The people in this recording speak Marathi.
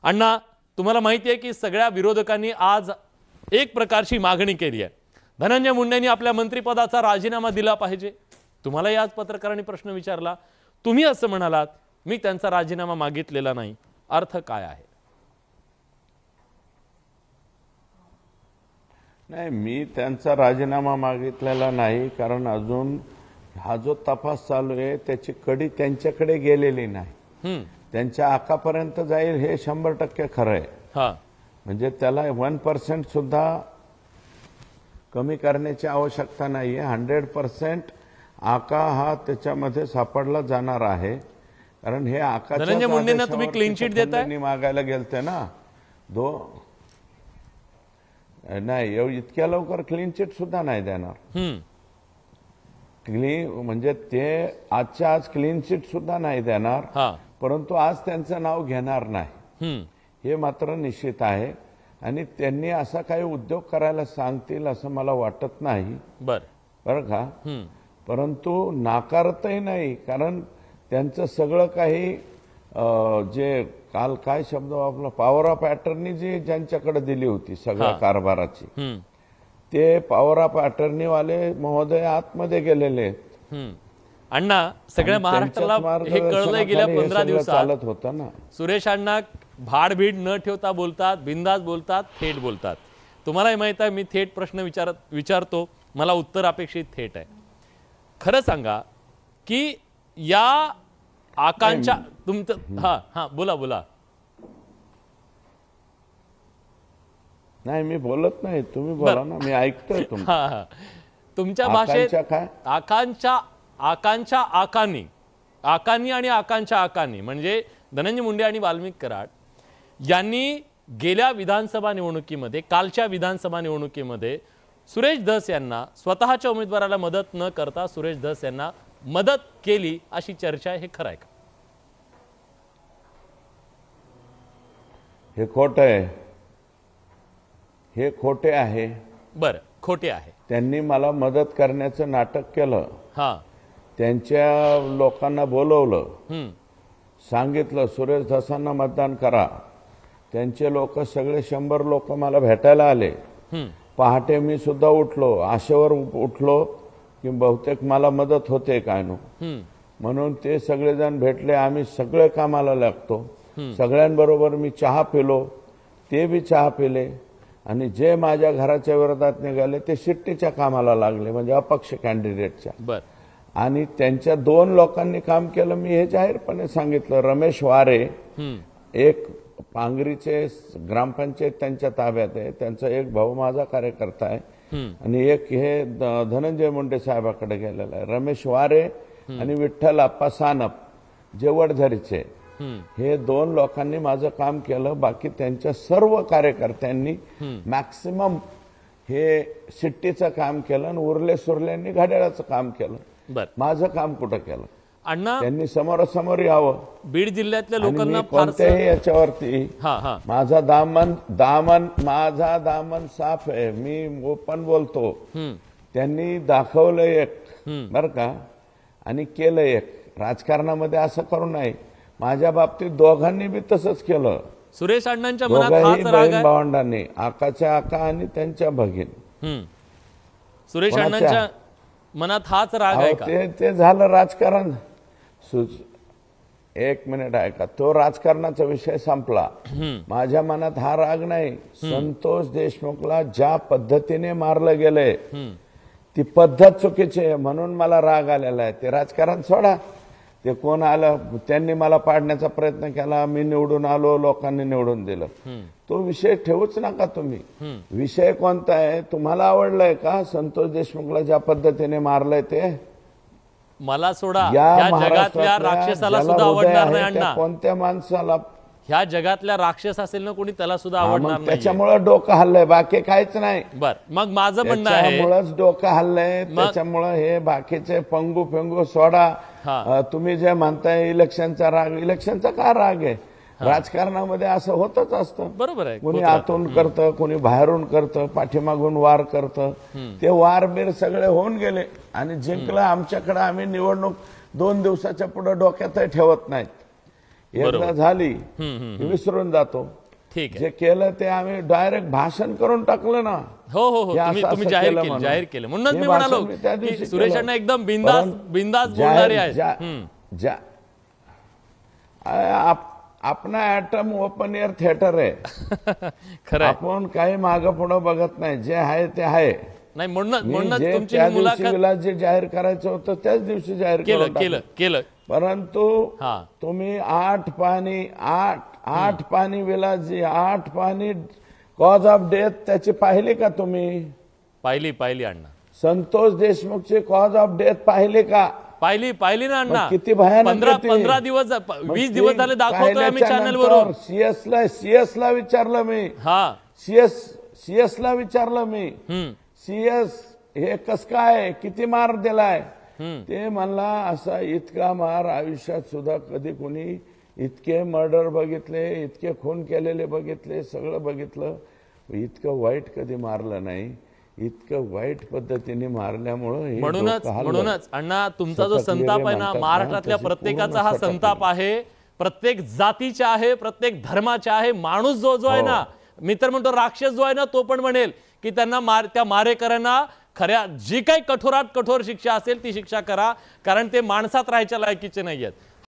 अण्णा, तुम्हाला माहिती आहे की सगळ्या विरोधकांनी आज एक प्रकारची मागणी केली आहे, धनंजय मुंडेंनी आपल्या मंत्रिपदाचा राजीनामा दिला पाहिजे। तुम्हालाही आज पत्रकारांनी प्रश्न विचारला, तुम्ही असं म्हणालात मी त्यांचा राजीनामा मागितलेला नाही, अर्थ काय आहे? नाही, मी त्यांचा राजीनामा मागितलेला नाही, कारण अजून हा जो तपास चालू आहे त्याची कडी त्यांच्याकडे गेलेली नाही। त्यांच्या आकापर्यंत जाईल हे 100% खरं आहे। म्हणजे त्याला 1% सुद्धा कमी करण्याची आवश्यकता नाहीये। 100% आका हा त्याच्यामध्ये सापडला जाणार आहे, कारण हे आकाच्या धनंजय मुंडेंना तुम्ही क्लीन चिट देताय मागायला गेलते ना नाही, इतक्या लवकर क्लीन चिट सुद्धा नाही देणार। म्हणजे ते आजच्या आज क्लीन चिट सुद्धा नाही देणार, परंतु आज त्यांचं नाव घेणार नाही हे मात्र निश्चित आहे। आणि त्यांनी असा काही उद्योग करायला सांगतील असं मला वाटत नाही, बरं का। परंतु नाकारतही नाही, कारण त्यांचं सगळं काही जे काल काय शब्द वापरला, पॉवर ऑफ अटर्नी जी ज्यांच्याकडे दिली होती सगळ्या कारभाराची, ते पॉवर ऑफ अटर्नी वाले महोदय आतमध्ये गेलेले आहेत। अण्णा, सगळ्या महाराष्ट्राला हे कळलंय गेल्या 15 दिवसात चालत होतं ना। सुरेश अण्णा भाडभीड न ठेवता बोलतात, बिंदास बोलतात, थेट बोलतात। तुम्हालाही माहित आहे मी थेट प्रश्न विचारतो, मला उत्तर अपेक्षित थेट आहे। खरं सांगा की या आकांक्षा तुमचं बोला। नाही, मी बोलत नाही, तुम्ही बोला ना, मी ऐकतोय तुमचं। तुमच्या भाषेत आकांक्षा आकांनी आणि आकांक्षा आकांनी म्हणजे धनंजय मुंडे आणि वाल्मिक कराड यांनी गेल्या विधानसभा निवडणुकीमध्ये, कालच्या विधानसभा निवडणुकीमध्ये सुरेश धस यांना स्वतःच्या उमेदवाराला मदत न करता सुरेश धस यांना मदत केली अशी चर्चा आहे, हे खरं आहे का? हे खोटं आहे, हे खोटे आहे। बरं, खोटे आहे। त्यांनी मला मदत करण्याचं नाटक केलं, त्यांच्या लोकांना बोलवलं, सांगितलं सुरेश धसांना मतदान करा। त्यांचे लोक सगळे 100 लोक मला भेटायला आले। पहाटे मी सुद्धा उठलो, आशेवर उठलो की बहुतेक मला मदत होते काय नो, म्हणून ते सगळेजण भेटले। आम्ही सगळे कामाला लागतो, सगळ्यांबरोबर मी चहा पिलो, ते बी चहा पिले, आणि जे माझ्या घराच्या विरोधात निघाले ते शिट्टीच्या कामाला लागले, म्हणजे अपक्ष कॅन्डिडेटच्या। आणि त्यांच्या 2 लोकांनी काम केलं, मी हे जाहीरपणे सांगितलं। रमेश वारे, एक पांगरीचे ग्रामपंचायत त्यांच्या ताब्यात आहे, त्यांचा एक भाऊ माझा कार्यकर्ता आहे, आणि एक हे धनंजय मुंडे साहेबाकडे गेलेला आहे। रमेश वारे आणि विठ्ठल आप्पा सानप जे वडझरीचे, हे 2 लोकांनी माझं काम केलं। बाकी त्यांच्या सर्व कार्यकर्त्यांनी मॅक्सिमम हे शिट्टीचं काम केलं, आणि उरले सुरल्यांनी घड्याळाचं काम केलं। माझं काम कुठं केलं? अण्णा, त्यांनी समोरासमोर यावं। बीड जिल्ह्यातल्या लोकांना कोणत्याही याच्यावरती माझा दामन साफ आहे, मी ओपन बोलतो। त्यांनी दाखवलं एक, बरं का, आणि केलं एक। राजकारणामध्ये असं करू नये। माझ्या बाबतीत दोघांनी बी तसंच केलं। सुरेश अण्णांच्या मनात हाच राग आहे, भावंडांनी, आकाच्या आका आणि त्यांच्या भगिनी। सुरेश अण्णांच्या मनात हाच राग आहे का? ते झालं राजकारण। एक मिनिट ऐका, तो राजकारणाचा विषय संपला। माझ्या मनात हा राग नाही। संतोष देशमुखला ज्या पद्धतीने मारलं गेलंय ती पद्धत चुकीची आहे, म्हणून मला राग आलेला आहे। ते राजकारण सोडा, ते कोण आलं, त्यांनी मला पाडण्याचा प्रयत्न केला, मी निवडून आलो, लोकांनी निवडून दिलं, तो विषय ठेवूच नका तुम्ही। विषय कोणता आहे? तुम्हाला आवडलंय का संतोष देशमुखला ज्या पद्धतीने मारलंय ते? मला सोडा, या जगातल्या राक्षसाला सुद्धा आवडणार नाही अण्णा। कोणत्या माणसाला? ह्या जगातल्या राक्षस असेल ना कोणी, त्याला सुद्धा आवडणार नाही। त्याच्यामुळे डोकं हल्लंय, बाकी काहीच नाही। बरं, मग माझं म्हणणं आहे त्याच्यामुळेच डोकं हल्लंय, त्याच्यामुळे हे बाकीचे पंगू फेंगू सोडा। तुम्ही जे म्हणताय इलेक्शनचा राग, इलेक्शनचा काय राग आहे? राजकारणामध्ये असं होतच असतं, बरोबर आहे। कोणी आतून करतं, कोणी बाहेरून करतं, पाठीमागून वार करतं। ते वार बीर सगळे होऊन गेले आणि जिंकलं आमच्याकडे। आम्ही निवडणूक 2 दिवसाच्या पुढे डोक्यातही ठेवत नाहीत एकदा झाली की विसरून जातो. ठीक आहे. जे केलं ते आम्ही डायरेक्ट भाषण करून टाकलं ना. हो हो हो, तुम्ही जाहीर केलं म्हणूनच मी म्हणालो की सुरेश अण्णा एकदम बिंदास बोलणारे आहेत. अपना ऍटम ओपन एअर थिएटर आहे. खरं आपण काही मागं पुढं बघत नाही, जे आहे ते आहे. नाही म्हणूनच जे तुमची त्या मुलाखत दिवशी विलास जे जाहीर करायचं होतं त्याच दिवशी जाहीर केलं. परंतु तुम्ही आठ पाणी विलासजी 8 पाणी कॉज ऑफ डेथ त्याची पाहिली का तुम्ही? पाहिली अण्णा. संतोष देशमुखचे कॉज ऑफ डेथ पाहिले का? पाहिली ना अण्णा. किती भयानक 15 दिवस 20 दिवस झाले दाखवतोय आम्ही चॅनलवरून. सीएसला विचारलं मी. सीएसला विचारलं मी. सीएस हे कस काय किती मार दिलाय? ते म्हणला असा इतका मार आयुष्यात सुद्धा कधी कोणी इतके मर्डर बघितले, इतके खून केलेले बघितले, सगळं बघितलं, इतकं वाईट कधी मारलं नाही. इतकं वाईट पद्धतीने मारल्यामुळं म्हणूनच अण्णा तुमचा जो संताप आहे ना, महाराष्ट्रातल्या प्रत्येकाचा हा संताप आहे, प्रत्येक जातीचा आहे, प्रत्येक धर्माचा आहे. माणूस जो आहे ना, मी तर म्हणतो राक्षस जो आहे ना, तो पण म्हणेल की त्यांना त्या मारेकऱ्यांना खऱ्या जी काही कठोरात कठोर शिक्षा असेल ती शिक्षा करा, कारण ते माणसात राहायच्या लायकीचे नाहीयेत.